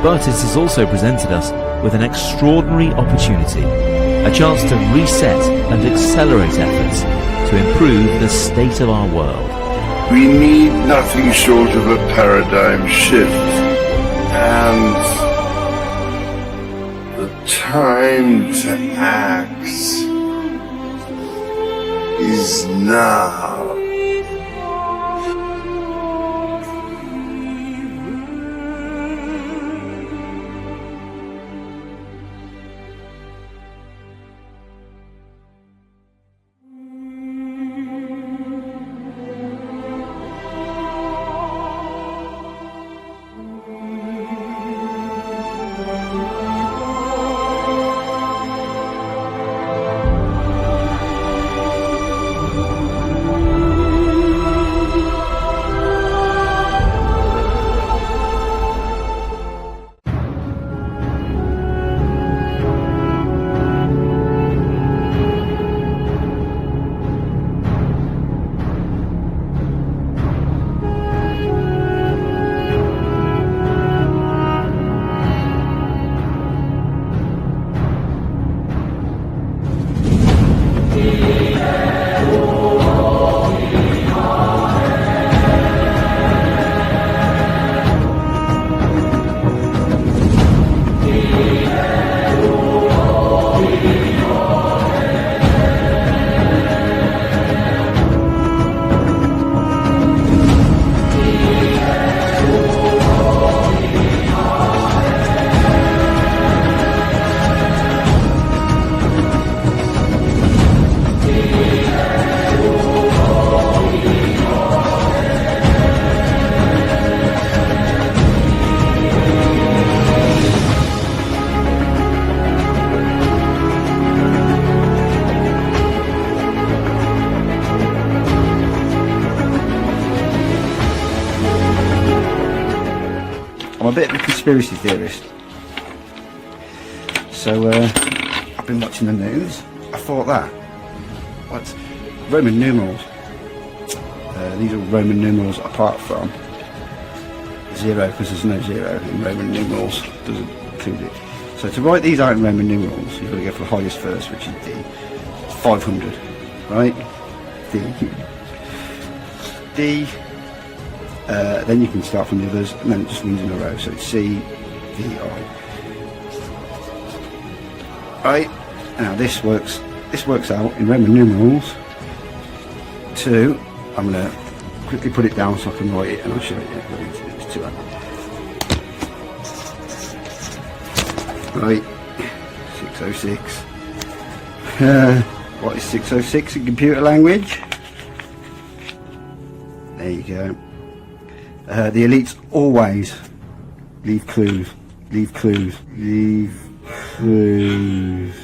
But it has also presented us with an extraordinary opportunity, a chance to reset and accelerate efforts to improve the state of our world. We need nothing short of a paradigm shift, and the time to act is now. I'm a bit of a conspiracy theorist, so I've been watching the news. I thought that, what's Roman numerals? These are Roman numerals apart from 0, because there's no 0 in Roman numerals, doesn't include it. So to write these out in Roman numerals, you've got to go for the highest first, which is D. It's 500, right? D. Then you can start from the others, and then it just runs in a row. So it's C, D, I. Right, now this works out in Roman numerals to, I'm going to quickly put it down so I can write it, and I'll show you. It's 200. Right, 606. What is 606 in computer language? There you go. The elites always leave clues, leave clues, leave clues.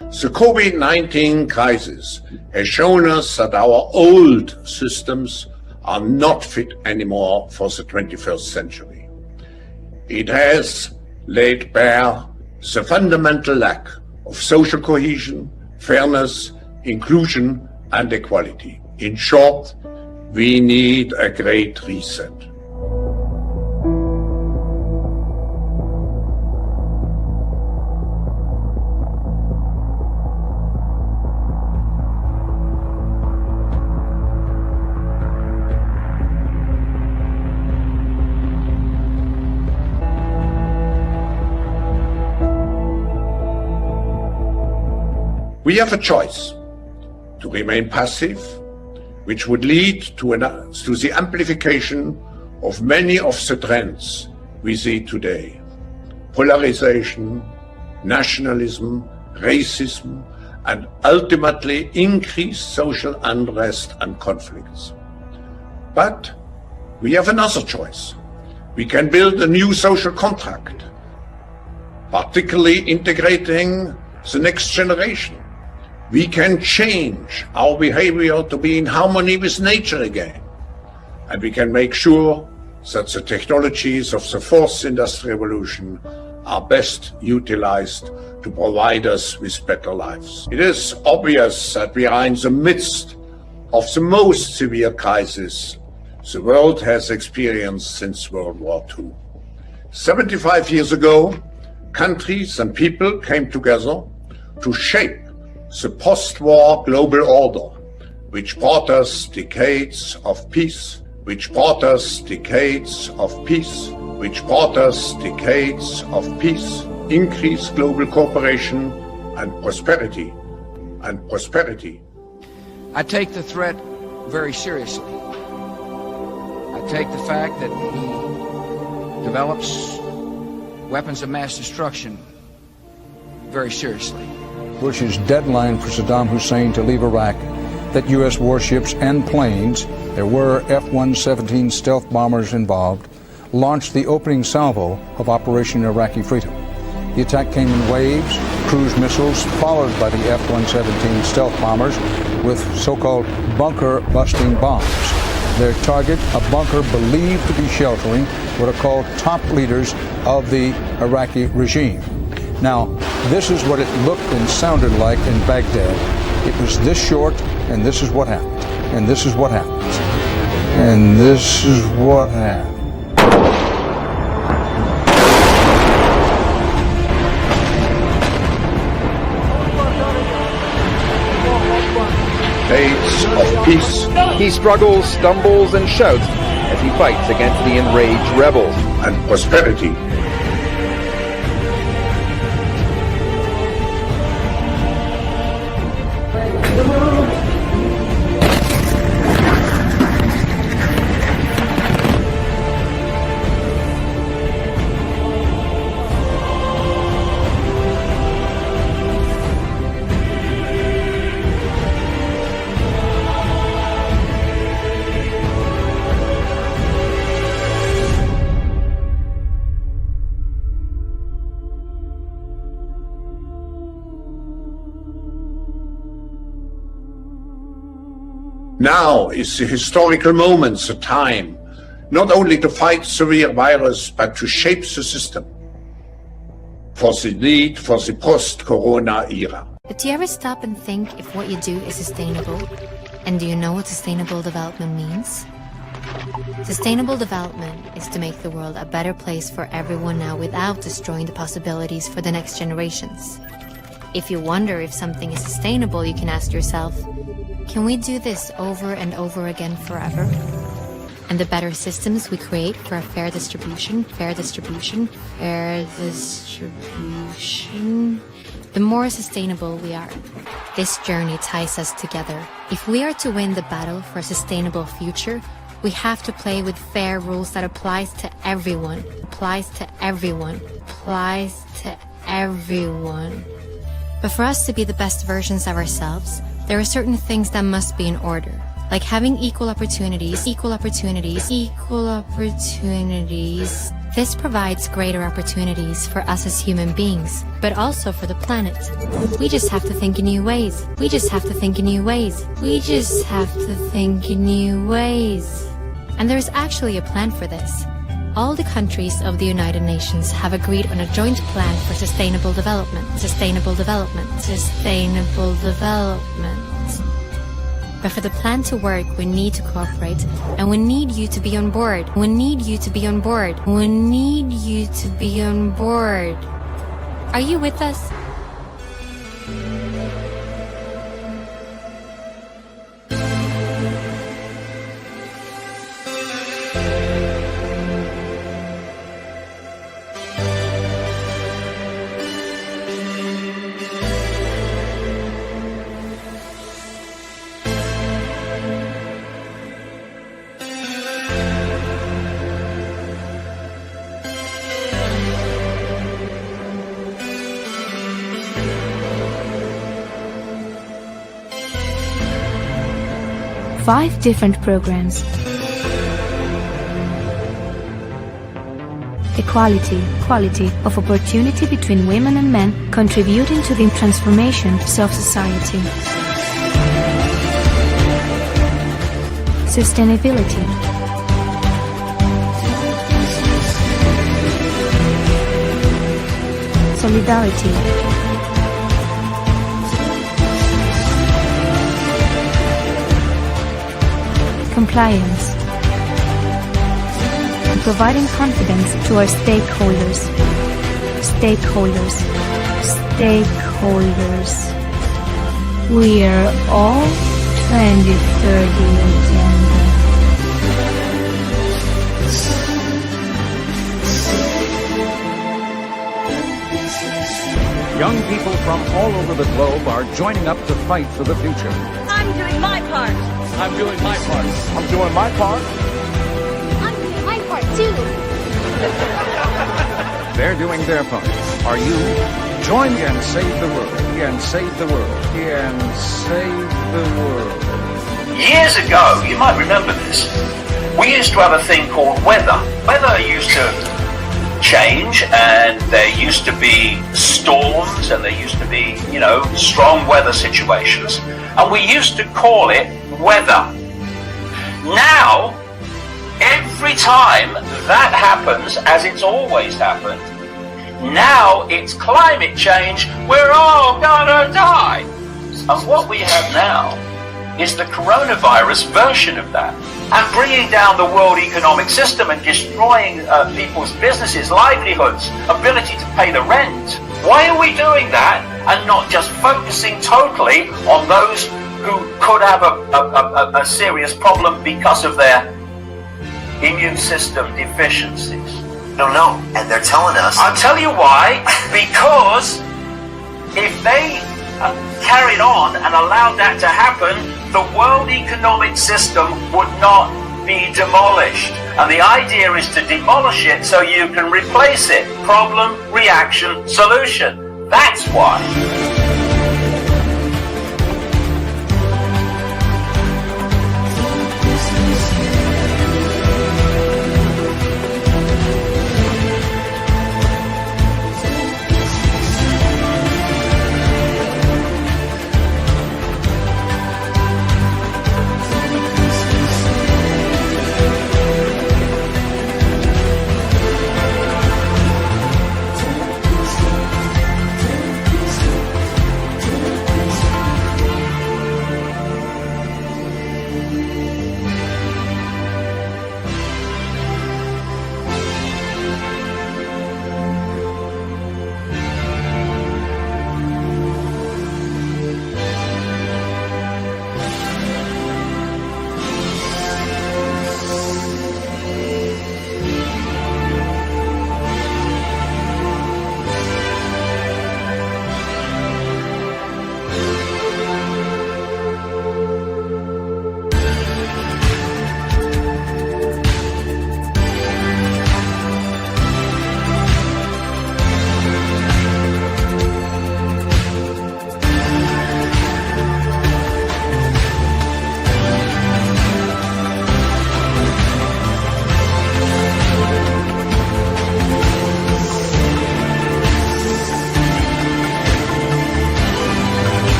The COVID-19 crisis has shown us that our old systems are not fit anymore for the 21st century. It has laid bare the fundamental lack of social cohesion, fairness, inclusion, and equality. In short, we need a great reset. We have a choice to remain passive, which would lead to the amplification of many of the trends we see today. Polarization, nationalism, racism, and ultimately increased social unrest and conflicts. But we have another choice. We can build a new social contract, particularly integrating the next generation. We can change our behavior to be in harmony with nature again. And we can make sure that the technologies of the fourth industrial revolution are best utilized to provide us with better lives. It is obvious that we are in the midst of the most severe crisis the world has experienced since World War II. 75 years ago, countries and people came together to shape the post-war global order, which brought us decades of peace, which brought us decades of peace, which brought us decades of peace, increased global cooperation and prosperity, I take the threat very seriously. I take the fact that he develops weapons of mass destruction very seriously. Bush's deadline for Saddam Hussein to leave Iraq, that U.S. warships and planes, there were F-117 stealth bombers involved, launched the opening salvo of Operation Iraqi Freedom. The attack came in waves, cruise missiles, followed by the F-117 stealth bombers with so-called bunker-busting bombs. Their target, a bunker believed to be sheltering what are called top leaders of the Iraqi regime. Now, this is what it looked and sounded like in Baghdad. It was this short, and this is what happened. And this is what happens. And this is what happened. Days of peace. He struggles, stumbles, and shouts as he fights against the enraged rebels. And prosperity. Now is the historical moment, the time, not only to fight severe virus, but to shape the system for the need for the post-corona era. But do you ever stop and think if what you do is sustainable? And do you know what sustainable development means? Sustainable development is to make the world a better place for everyone now without destroying the possibilities for the next generations. If you wonder if something is sustainable, you can ask yourself, can we do this over and over again forever? And the better systems we create for a fair distribution, the more sustainable we are. This journey ties us together. If we are to win the battle for a sustainable future, we have to play with fair rules that applies to everyone. But for us to be the best versions of ourselves, there are certain things that must be in order, like having equal opportunities. This provides greater opportunities for us as human beings, but also for the planet. We just have to think in new ways. We just have to think in new ways. We just have to think in new ways. And there is actually a plan for this. All the countries of the United Nations have agreed on a joint plan for sustainable development. Sustainable development. Sustainable development. But for the plan to work, we need to cooperate, and we need you to be on board. We need you to be on board. We need you to be on board. Are you with us? Five different programs. Equality of opportunity between women and men, contributing to the transformation of society. Sustainability. Solidarity. Compliance, and providing confidence to our stakeholders. We are all 2030 agenda. Young people from all over the globe are joining up to fight for the future. I'm doing my part. I'm doing my part. I'm doing my part. I'm doing my part too. They're doing their part. Are you? Join me and save the world. And save the world. And save the world. Years ago, you might remember this, we used to have a thing called weather. Weather used to change, and there used to be storms, and there used to be, strong weather situations, and we used to call it weather. Now, every time that happens, as it's always happened, now it's climate change, we're all gonna die. And what we have now is the coronavirus version of that, and bringing down the world economic system and destroying people's businesses, livelihoods, ability to pay the rent. Why are we doing that and not just focusing totally on those who could have a serious problem because of their immune system deficiencies? No, and they're telling us. I'll tell you why. Because if they carried on and allowed that to happen, the world economic system would not be demolished. And the idea is to demolish it so you can replace it. Problem, reaction, solution. That's why.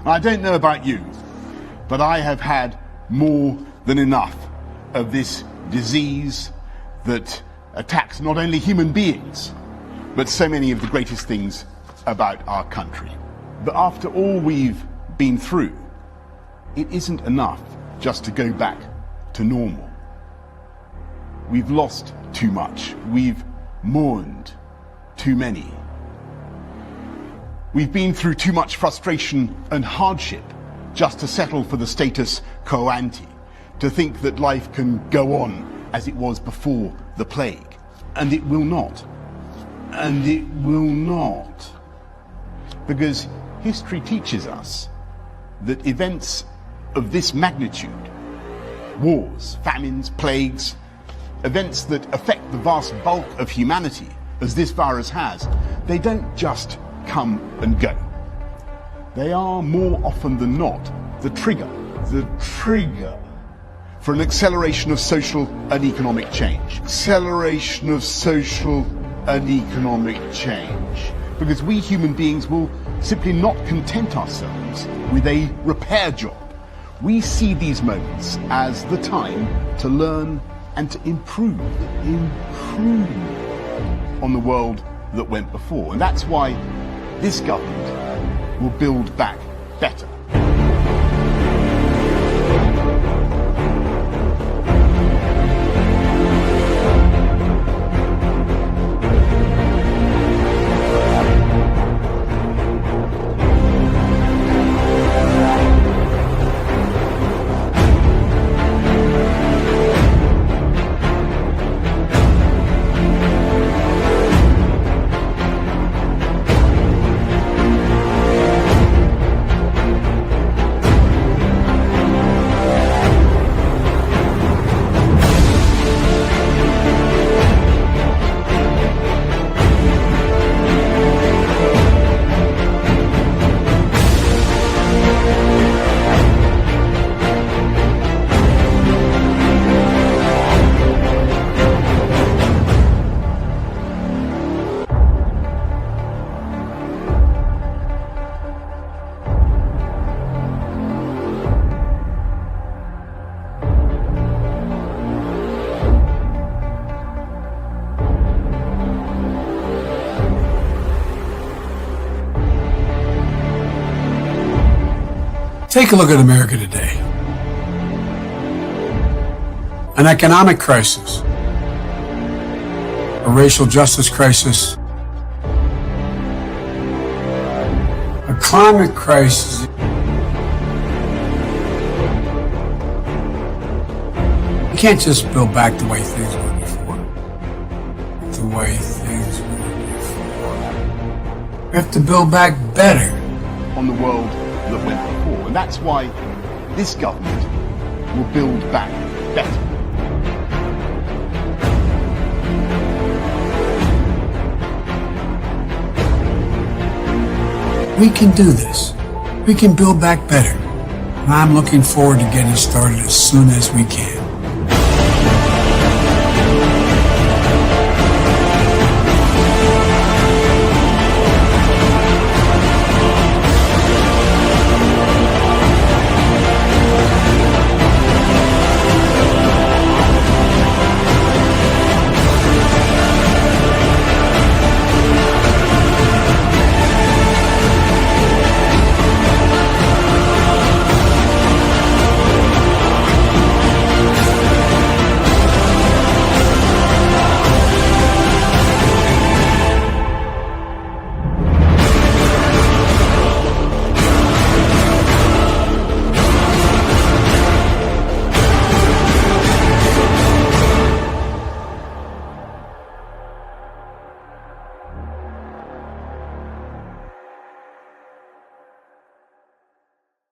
I don't know about you, but I have had more than enough of this disease that attacks not only human beings, but so many of the greatest things about our country. But after all we've been through, it isn't enough just to go back to normal. We've lost too much. We've mourned too many. We've been through too much frustration and hardship just to settle for the status quo ante, to think that life can go on as it was before the plague. And it will not. And it will not. Because history teaches us that events of this magnitude, wars, famines, plagues, events that affect the vast bulk of humanity, as this virus has, they don't just come and go. They are more often than not the trigger for an acceleration of social and economic change. Acceleration of social and economic change. Because we human beings will simply not content ourselves with a repair job. We see these moments as the time to learn and to improve on the world that went before. And that's why this government will build back better. Take a look at America today. An economic crisis, a racial justice crisis, a climate crisis. You can't just build back the way things were before. The way things were before. We have to build back better. On the world that went before. And that's why this government will build back better. We can do this. We can build back better. And I'm looking forward to getting started as soon as we can.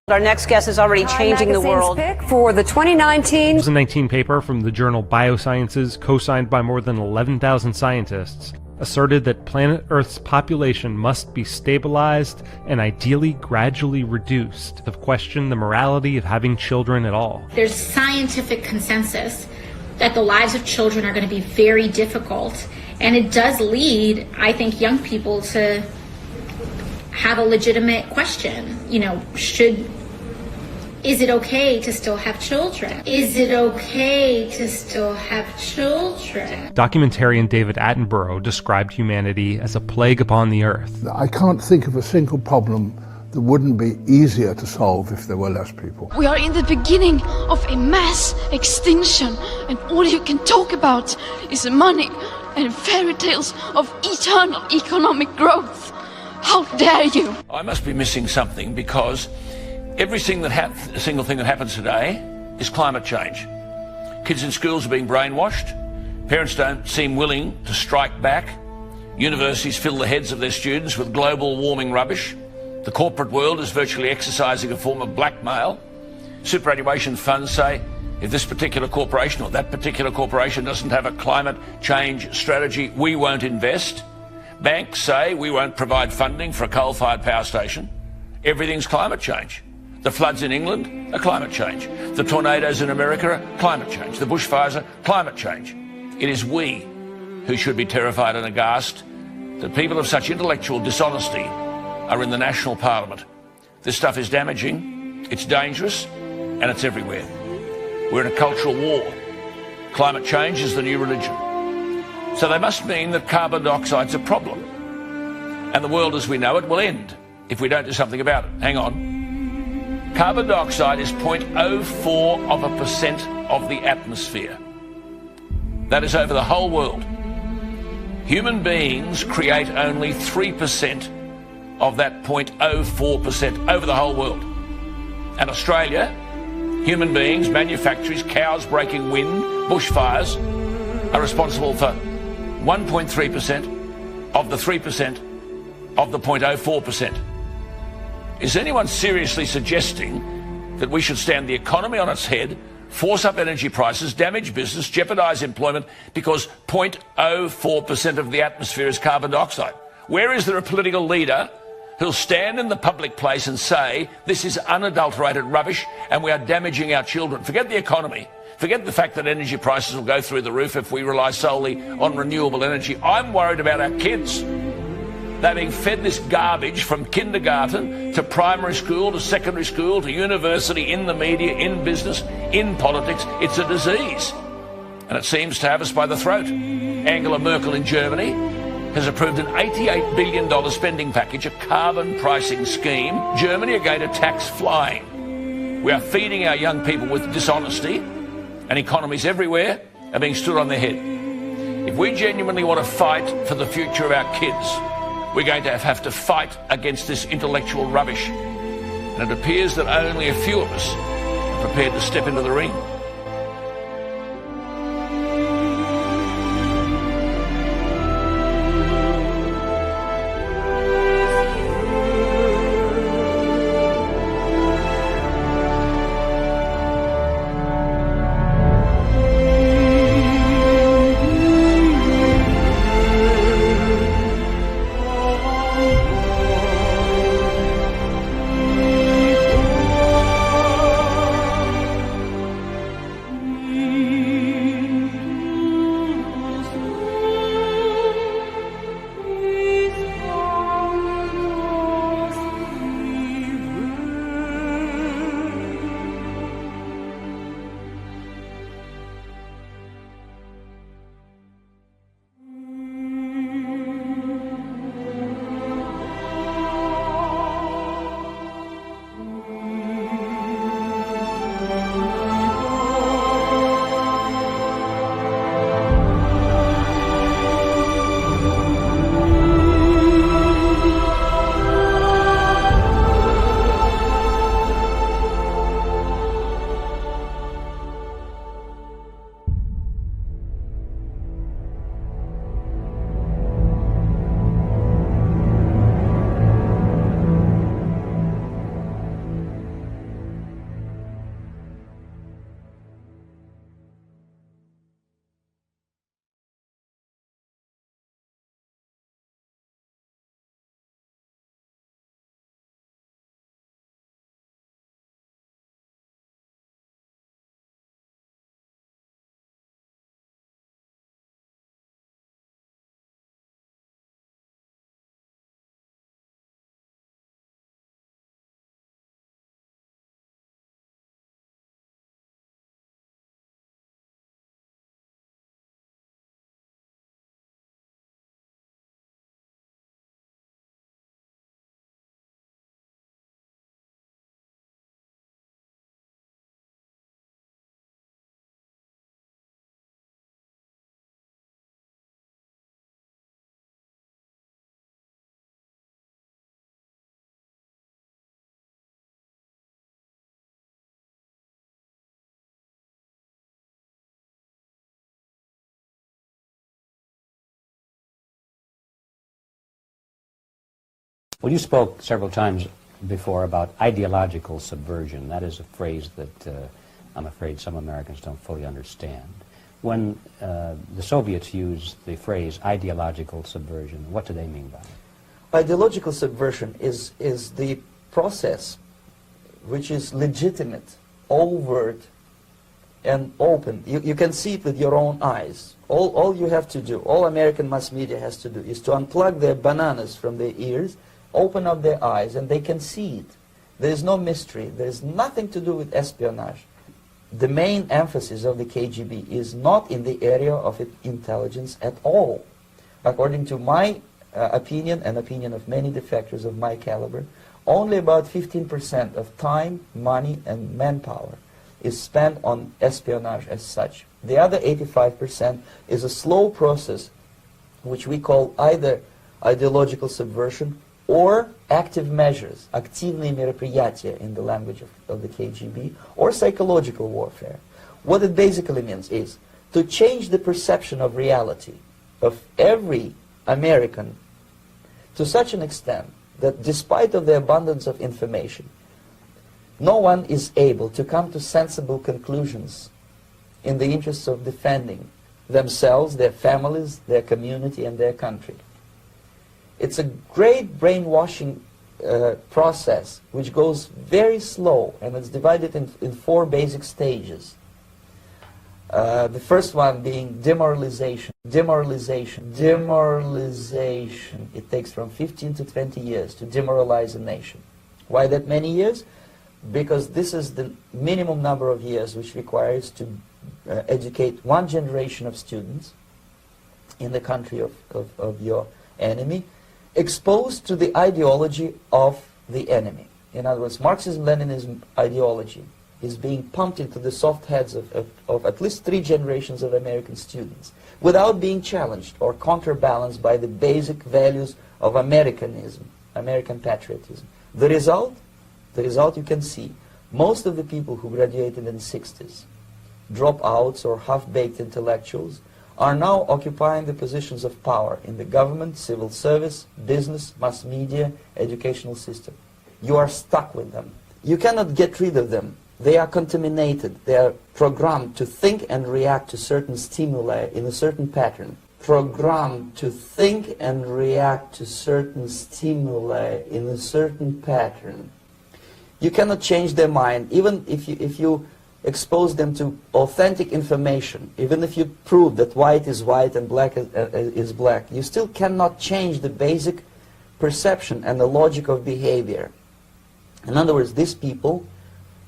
Our next guest is already changing the world. Pick for the 2019 paper from the journal Biosciences, co-signed by more than 11,000 scientists, asserted that planet Earth's population must be stabilized and ideally gradually reduced to question the morality of having children at all. There's scientific consensus that the lives of children are going to be very difficult, and it does lead, I think, young people to have a legitimate question. You know, is it okay to still have children? Is it okay to still have children? Documentarian David Attenborough described humanity as a plague upon the earth. I can't think of a single problem that wouldn't be easier to solve if there were less people. We are in the beginning of a mass extinction, and all you can talk about is money and fairy tales of eternal economic growth. How dare you? I must be missing something, because every single thing that happens today is climate change. Kids in schools are being brainwashed. Parents don't seem willing to strike back. Universities fill the heads of their students with global warming rubbish. The corporate world is virtually exercising a form of blackmail. Superannuation funds say, if this particular corporation or that particular corporation doesn't have a climate change strategy, we won't invest. Banks say we won't provide funding for a coal-fired power station. Everything's climate change. The floods in England are climate change. The tornadoes in America are climate change. The bushfires are climate change. It is we who should be terrified and aghast that people of such intellectual dishonesty are in the national parliament. This stuff is damaging, it's dangerous, and it's everywhere. We're in a cultural war. Climate change is the new religion. So they must mean that carbon dioxide's a problem. And the world as we know it will end if we don't do something about it. Hang on. Carbon dioxide is 0.04% of the atmosphere. That is over the whole world. Human beings create only 3% of that 0.04% over the whole world. And Australia, human beings, manufacturers, cows breaking wind, bushfires, are responsible for 1.3% of the 3% of the 0.04%. Is anyone seriously suggesting that we should stand the economy on its head, force up energy prices, damage business, jeopardise employment because 0.04% of the atmosphere is carbon dioxide? Where is there a political leader who'll stand in the public place and say this is unadulterated rubbish and we are damaging our children? Forget the economy. Forget the fact that energy prices will go through the roof if we rely solely on renewable energy. I'm worried about our kids. They're being fed this garbage from kindergarten to primary school to secondary school to university, in the media, in business, in politics. It's a disease. And it seems to have us by the throat. Angela Merkel in Germany has approved an $88 billion spending package, a carbon pricing scheme. Germany are going to tax flying. We are feeding our young people with dishonesty, and economies everywhere are being stood on their head. If we genuinely want to fight for the future of our kids, we're going to have to fight against this intellectual rubbish. And it appears that only a few of us are prepared to step into the ring. Well, you spoke several times before about ideological subversion. That is a phrase that I'm afraid some Americans don't fully understand. When the Soviets use the phrase ideological subversion, what do they mean by it? Ideological subversion is the process which is legitimate, overt, and open. You can see it with your own eyes. All you have to do, all American mass media has to do, is to unplug their bananas from their ears, open up their eyes, and they can see it. There is no mystery. There is nothing to do with espionage. The main emphasis of the KGB is not in the area of intelligence at all. According to my opinion and opinion of many defectors of my caliber, only about 15% of time, money, and manpower is spent on espionage as such. The other 85% is a slow process which we call either ideological subversion or active measures, активные мероприятия in the language of the KGB, or psychological warfare. What it basically means is to change the perception of reality of every American to such an extent that despite of the abundance of information, no one is able to come to sensible conclusions in the interests of defending themselves, their families, their community, and their country. It's a great brainwashing process which goes very slow, and it's divided in 4 basic stages. The first one being demoralization. Demoralization. Demoralization. It takes from 15 to 20 years to demoralize a nation. Why that many years? Because this is the minimum number of years which requires to educate one generation of students in the country of your enemy, exposed to the ideology of the enemy. In other words, Marxism-Leninism ideology is being pumped into the soft heads of at least 3 generations of American students without being challenged or counterbalanced by the basic values of Americanism, American patriotism. The result you can see. Most of the people who graduated in the 60s, dropouts or half-baked intellectuals, are now occupying the positions of power in the government, civil service, business, mass media, educational system. You are stuck with them. You cannot get rid of them. They are contaminated. They are programmed to think and react to certain stimuli in a certain pattern. Programmed to think and react to certain stimuli in a certain pattern. You cannot change their mind, even if you expose them to authentic information, even if you prove that white is white and black is black, you still cannot change the basic perception and the logic of behavior. In other words, these people,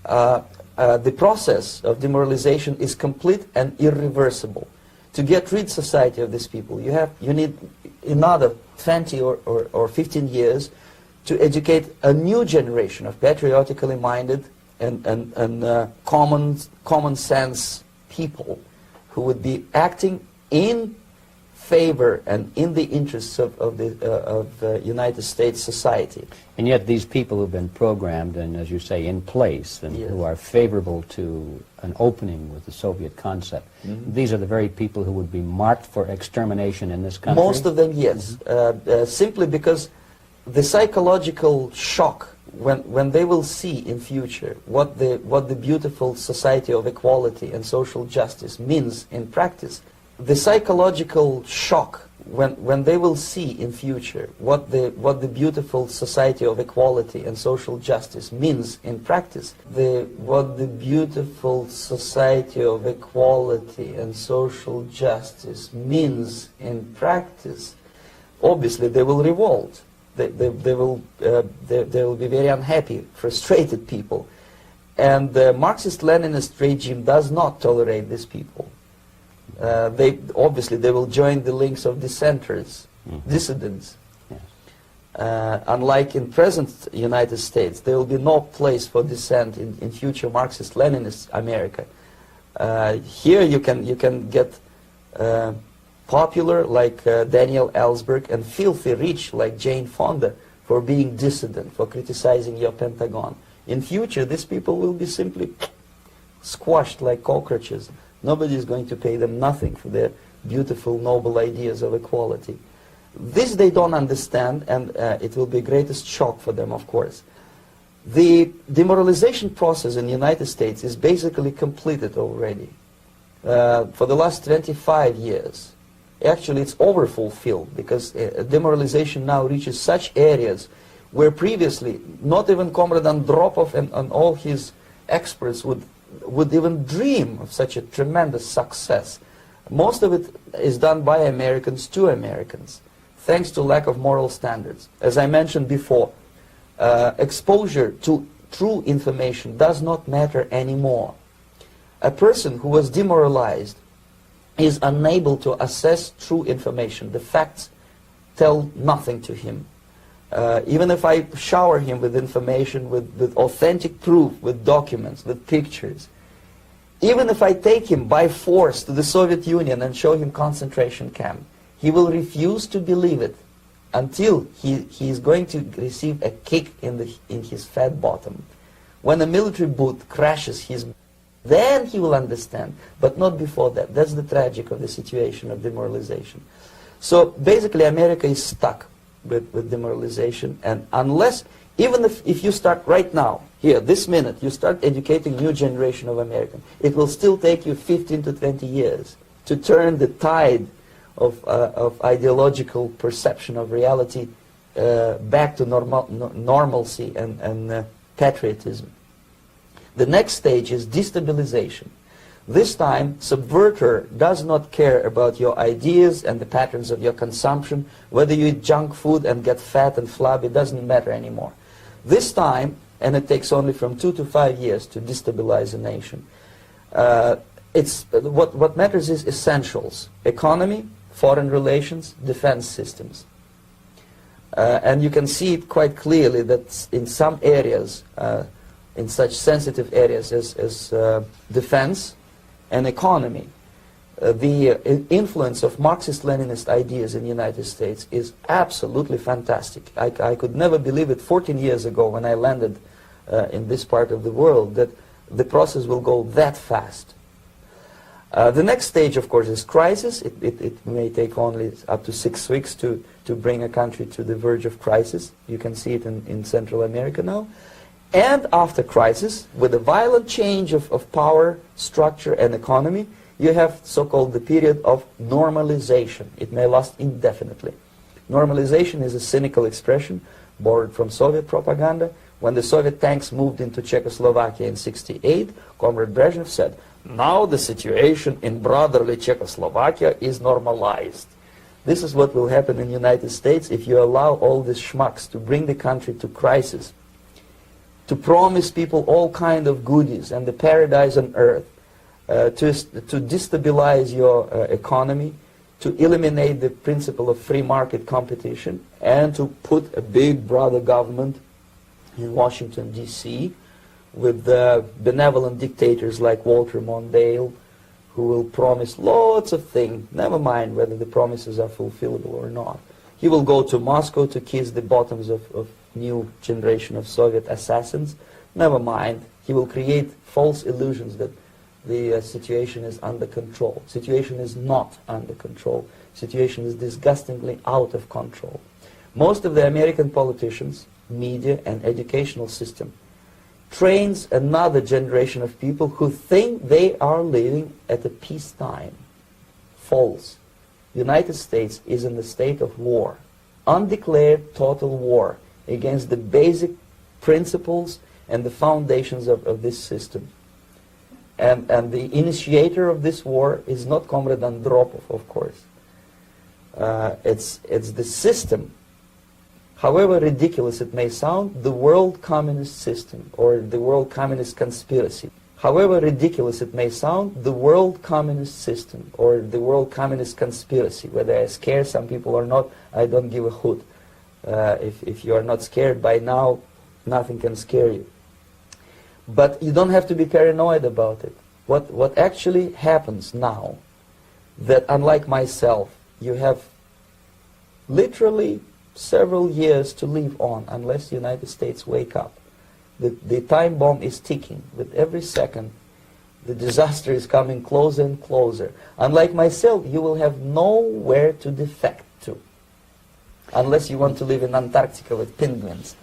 the process of demoralization is complete and irreversible. To get rid of society of these people, you need another 20 or 15 years to educate a new generation of patriotically minded and common sense people who would be acting in favor and in the interests of the United States society. And yet these people who've been programmed and, as you say, in place and who are favorable to an opening with the Soviet concept, these are the very people who would be marked for extermination in this country? Most of them, yes. Simply because the psychological shock when they will see in future what the beautiful society of equality and social justice means in practice, the psychological shock when they will see in future what the beautiful society of equality and social justice means in practice, what the beautiful society of equality and social justice means in practice, obviously they will revolt. They will be very unhappy, frustrated people. And the Marxist-Leninist regime does not tolerate these people. Obviously they will join the links of dissenters, dissidents. Unlike in present United States, there will be no place for dissent in future Marxist-Leninist America. Here you can get popular like Daniel Ellsberg and filthy rich like Jane Fonda for being dissident, for criticizing your Pentagon. In future, these people will be simply squashed like cockroaches. Nobody is going to pay them nothing for their beautiful, noble ideas of equality. This they don't understand, and it will be greatest shock for them, of course. The demoralization process in the United States is basically completed already. For the last 25 years. Actually, it's overfulfilled, because demoralization now reaches such areas where previously not even Comrade Andropov and all his experts would even dream of such a tremendous success. Most of it is done by Americans to Americans, thanks to lack of moral standards. As I mentioned before, exposure to true information does not matter anymore. A person who was demoralized is unable to assess true information. The facts tell nothing to him. Even if I shower him with information, with authentic proof, with documents, with pictures, even if I take him by force to the Soviet Union and show him concentration camp, he will refuse to believe it until he is going to receive a kick in his fat bottom. When a military boot crashes his, then he will understand, but not before that. That's the tragic of the situation of demoralization. So basically America is stuck with demoralization, and unless, even if you start right now, here, this minute, you start educating new generation of Americans, it will still take you 15 to 20 years to turn the tide of ideological perception of reality back to normalcy and patriotism. The next stage is destabilization. This time, subverter does not care about your ideas and the patterns of your consumption. Whether you eat junk food and get fat and flabby, it doesn't matter anymore. This time, and it takes only from 2 to 5 years to destabilize a nation, what matters is essentials: economy, foreign relations, defense systems. And you can see it quite clearly that in some areas, in such sensitive areas as defense and economy, the influence of Marxist-Leninist ideas in the United States is absolutely fantastic. I could never believe it 14 years ago when I landed in this part of the world that the process will go that fast. The next stage, of course, is crisis. It may take only up to 6 weeks to bring a country to the verge of crisis. You can see it in Central America now. And after crisis, with a violent change of power, structure, and economy, you have so-called the period of normalization. It may last indefinitely. Normalization is a cynical expression borrowed from Soviet propaganda. When the Soviet tanks moved into Czechoslovakia in '68, Comrade Brezhnev said, "Now the situation in brotherly Czechoslovakia is normalized." This is what will happen in the United States if you allow all these schmucks to bring the country to crisis, to promise people all kind of goodies and the paradise on earth, to destabilize your economy, to eliminate the principle of free market competition, and to put a big brother government in Washington, D.C., with benevolent dictators like Walter Mondale, who will promise lots of things, never mind whether the promises are fulfillable or not. He will go to Moscow to kiss the bottoms of new generation of Soviet assassins. Never mind, he will create false illusions that the situation is under control. Situation is not under control. Situation is disgustingly out of control. Most of the American politicians, media, and educational system trains another generation of people who think they are living at a peacetime. False. United States is in the state of war, undeclared total war against the basic principles and the foundations of this system. And the initiator of this war is not Comrade Andropov, of course. It's the system. However ridiculous it may sound, the world communist system, or the world communist conspiracy. However ridiculous it may sound, the world communist system, or the world communist conspiracy, whether I scare some people or not, I don't give a hoot. If you are not scared by now, nothing can scare you. But you don't have to be paranoid about it. What actually happens now, that unlike myself, you have literally several years to live on unless the United States wake up. The time bomb is ticking. With every second, the disaster is coming closer and closer. Unlike myself, you will have nowhere to defect to. unless you want to live in Antarctica with penguins.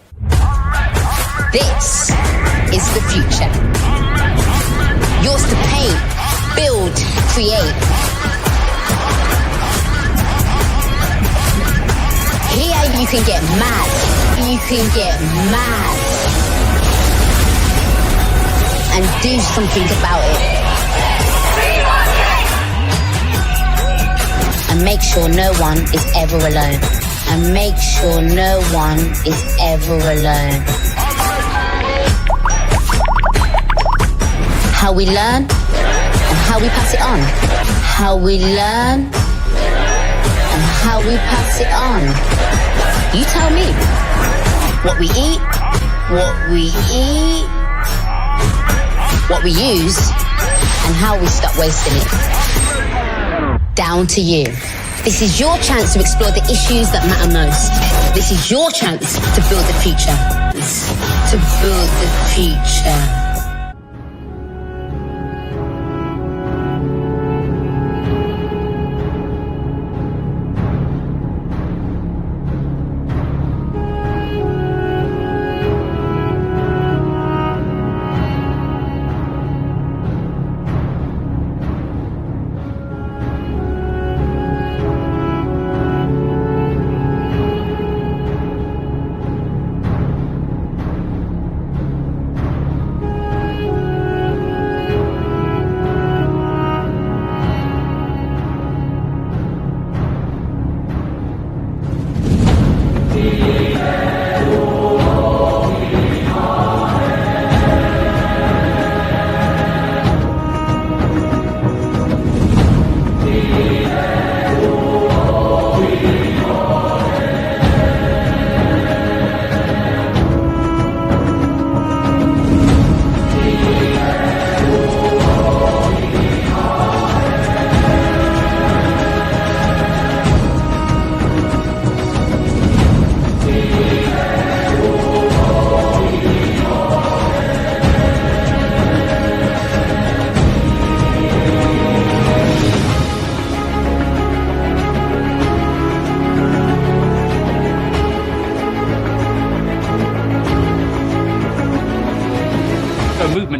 This is the future. Yours to paint, build, create. Here you can get mad. You can get mad. And do something about it. And make sure no one is ever alone. And make sure no one is ever alone. How we learn and how we pass it on. How we learn and how we pass it on. You tell me. What we eat, what we use, and how we stop wasting it. Down to you. This is your chance to explore the issues that matter most. This is your chance to build the future. To build the future.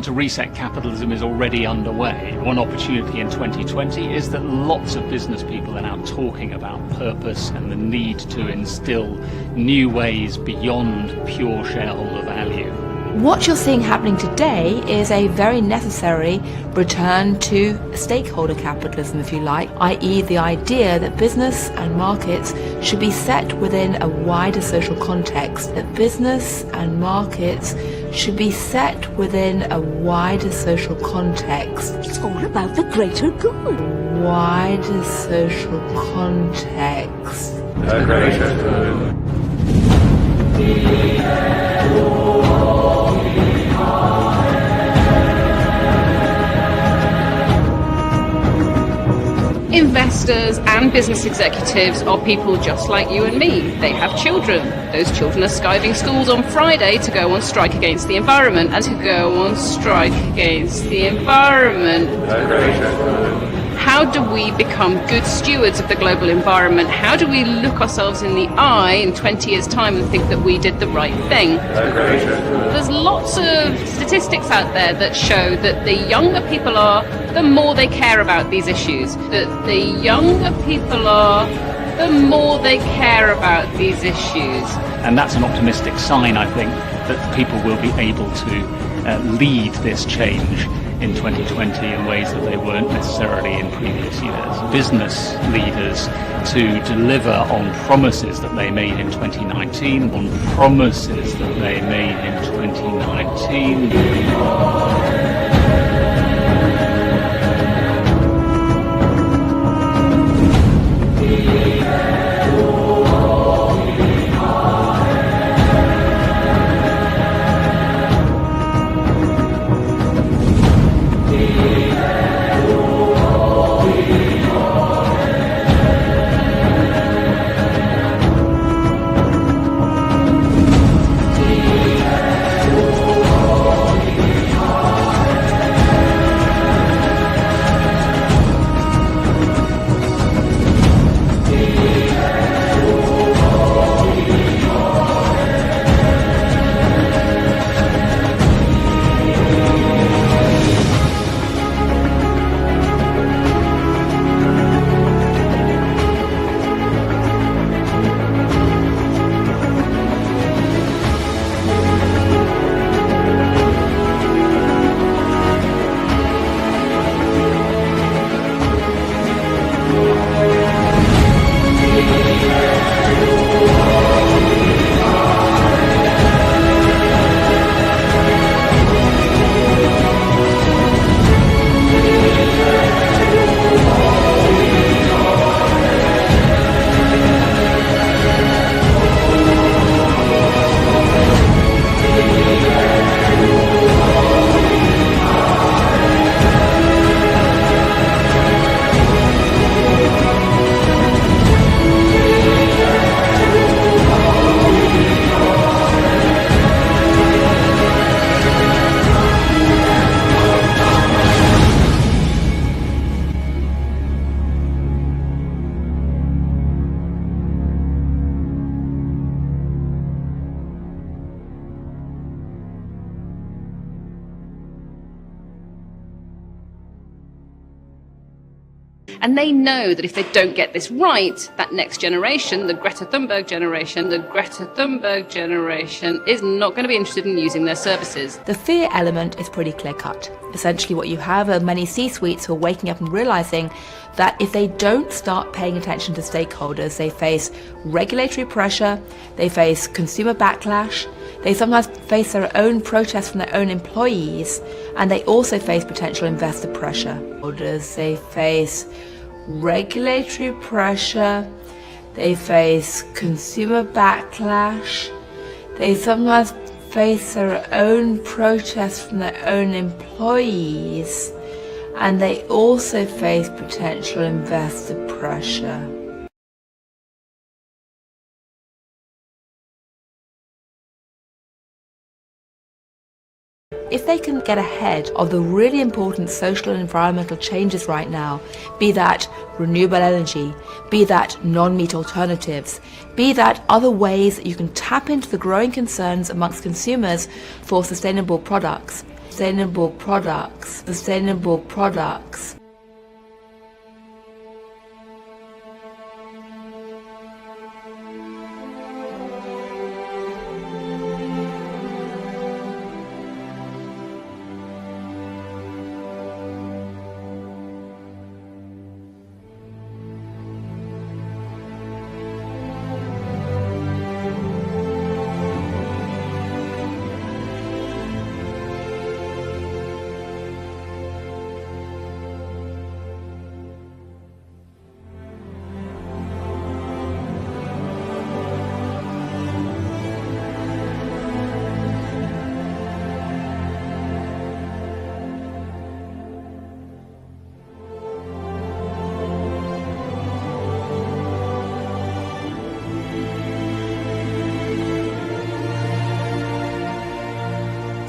To reset capitalism is already underway. One opportunity in 2020 is that lots of business people are now talking about purpose and the need to instill new ways beyond pure shareholder value. What you're seeing happening today is a very necessary return to stakeholder capitalism, if you like, i.e. the idea that business and markets should be set within a wider social context, that business and markets should be set within a wider social context. It's all about the greater good. Wider social context. The greater good. Investors and business executives are people just like you and me. They have children. Those children are skiving schools on Friday to go on strike against the environment. And to go on strike against the environment. How do we become good stewards of the global environment? How do we look ourselves in the eye in 20 years' time and think that we did the right thing? There's lots of statistics out there that show that the younger people are, the more they care about these issues. That the younger people are, the more they care about these issues. And that's an optimistic sign, I think, that people will be able to lead this change in 2020 in ways that they weren't necessarily in previous years. Business leaders to deliver on promises that they made in 2019, on promises that they made in 2019. And they know that if they don't get this right, that next generation, the Greta Thunberg generation, is not going to be interested in using their services. The fear element is pretty clear-cut. Essentially what you have are many C-suites who are waking up and realizing that if they don't start paying attention to stakeholders, they face regulatory pressure, they face consumer backlash, they sometimes face their own protests from their own employees, and they also face potential investor pressure. They face regulatory pressure, they face consumer backlash, they sometimes face their own protests from their own employees, and they also face potential investor pressure. If they can get ahead of the really important social and environmental changes right now, be that renewable energy, be that non-meat alternatives, be that other ways that you can tap into the growing concerns amongst consumers for sustainable products. Sustainable products.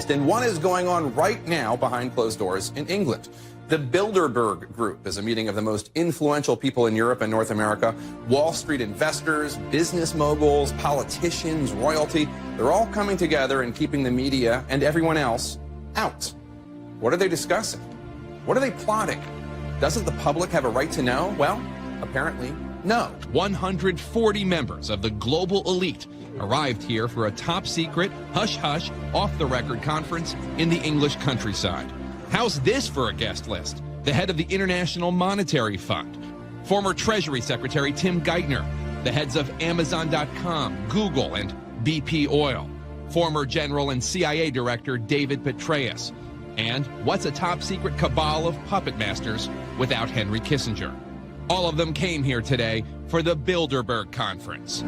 And one is going on right now behind closed doors in England. The Bilderberg Group is a meeting of the most influential people in Europe and North America. Wall Street investors, business moguls, politicians, royalty, they're all coming together and keeping the media and everyone else out. What are they discussing? What are they plotting? Doesn't the public have a right to know? Well, apparently, no. 140 members of the global elite arrived here for a top-secret, hush-hush, off-the-record conference in the English countryside. How's this for a guest list? The head of the International Monetary Fund, former Treasury Secretary Tim Geithner, the heads of Amazon.com, Google, and BP Oil, former General and CIA Director David Petraeus, and what's a top-secret cabal of puppet masters without Henry Kissinger? All of them came here today for the Bilderberg Conference.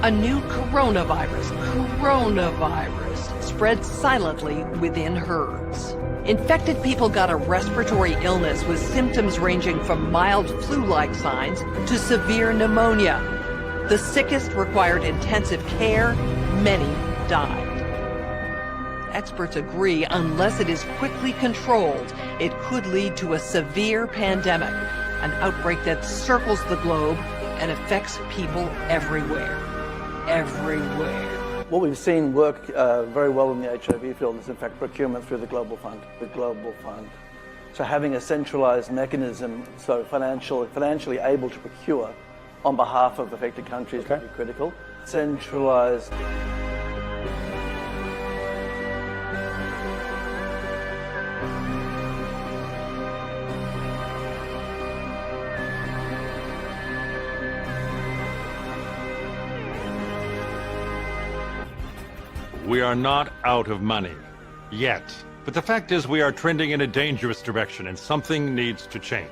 A new coronavirus spread silently within herds. Infected people got a respiratory illness with symptoms ranging from mild flu-like signs to severe pneumonia. The sickest required intensive care. Many died. Experts agree unless it is quickly controlled, it could lead to a severe pandemic, an outbreak that circles the globe and affects people everywhere. Everywhere. What we've seen work very well in the HIV field is, in fact, procurement through the Global Fund. So having a centralized mechanism, so financially able to procure on behalf of affected countries would be critical. Centralized. We are not out of money, yet. But the fact is we are trending in a dangerous direction and something needs to change.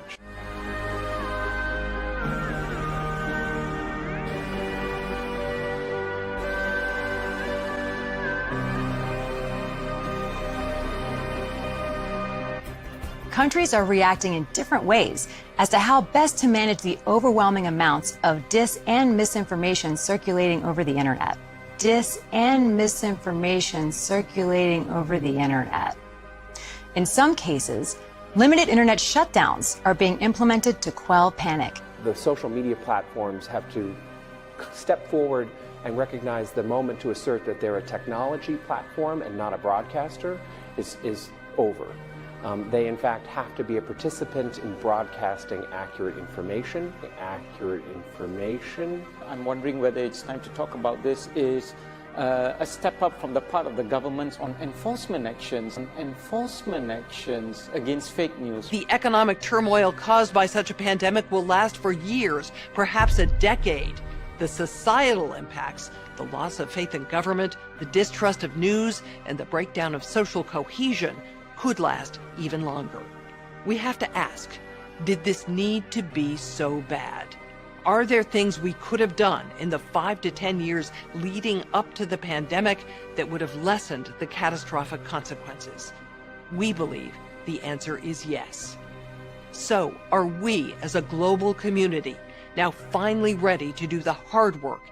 Countries are reacting in different ways as to how best to manage the overwhelming amounts of dis and misinformation circulating over the internet. Dis and misinformation circulating over the internet. In some cases, limited internet shutdowns are being implemented to quell panic. The social media platforms have to step forward and recognize the moment to assert that they're a technology platform and not a broadcaster is over. They, in fact, have to be a participant in broadcasting accurate information. I'm wondering whether it's time to talk about this is a step up from the part of the governments on enforcement actions against fake news. The economic turmoil caused by such a pandemic will last for years, perhaps a decade. The societal impacts, the loss of faith in government, the distrust of news, and the breakdown of social cohesion could last even longer. We have to ask, did this need to be so bad? Are there things we could have done in the 5 to 10 years leading up to the pandemic that would have lessened the catastrophic consequences? We believe the answer is yes. So, are we as a global community now finally ready to do the hard work?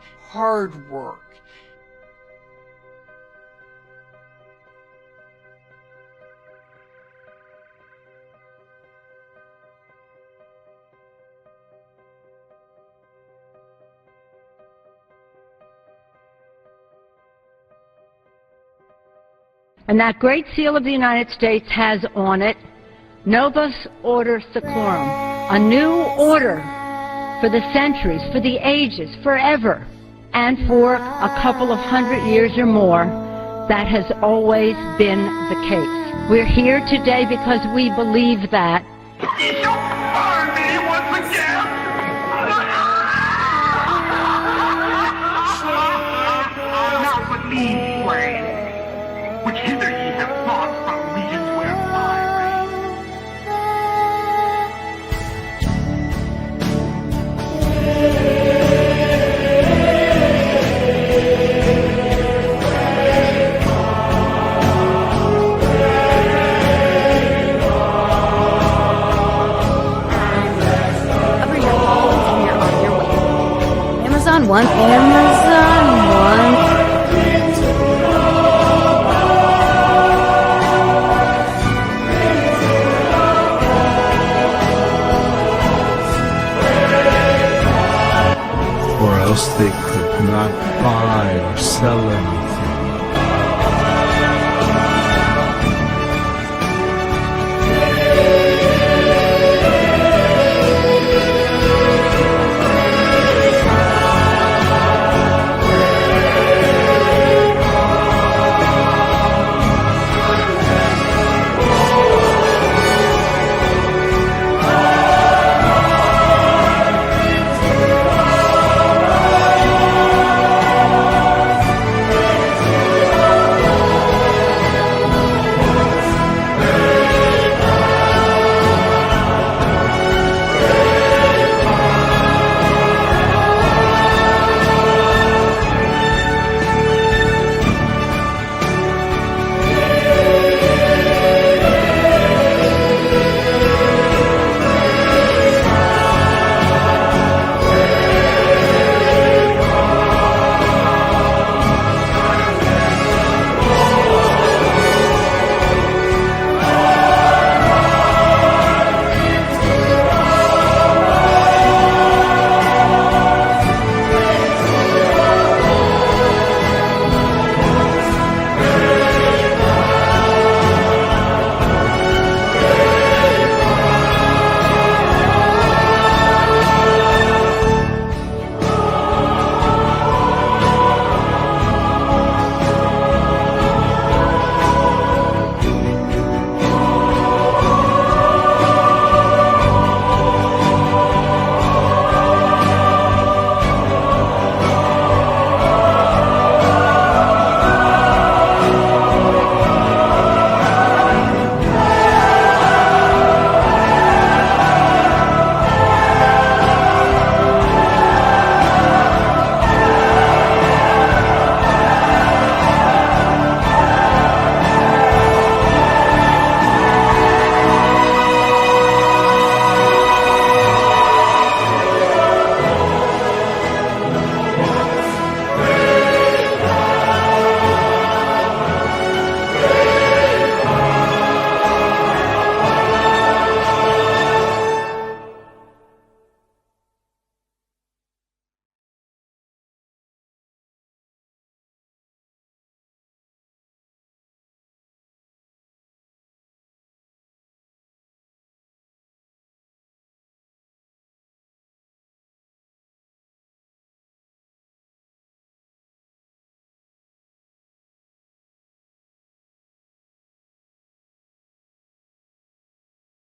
And that Great Seal of the United States has on it, Novus Order Seclorum, a new order for the centuries, for the ages, forever, and for a couple of 100 years or more. That has always been the case. We're here today because we believe that. Which hither ye have brought from regions where I Amazon One, Amazon One. They could not buy or sell anything.